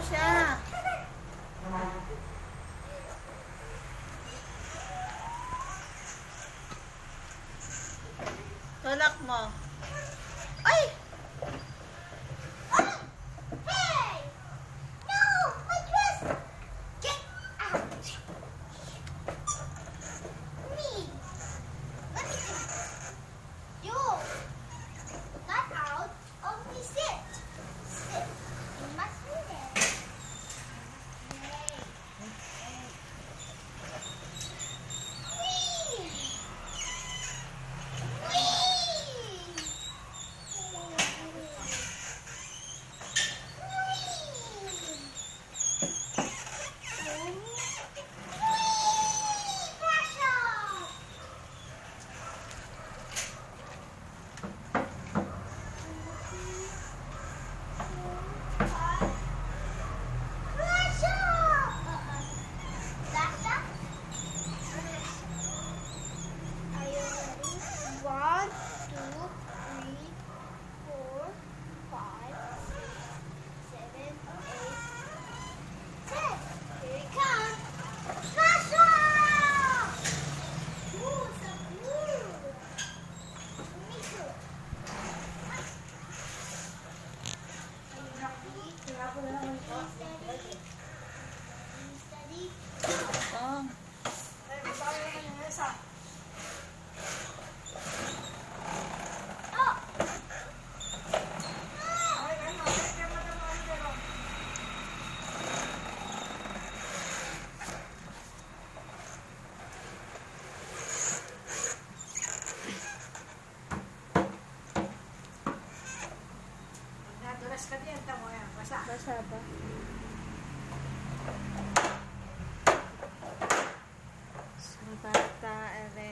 siya. Tulak mo. Ay! Hey! No! My dress! Get out! Me! Let me see. You! Not out of me. Sit! Sit. You must be there. Whee! One, two, three, four, five, six, 7, 8, 10. Here it comes. Sasha! Ooh, so blue. Me too. Steady. Oh. Oh! Nadulas ka din, tamo yan. Basa. Basa ba? Bata, ere.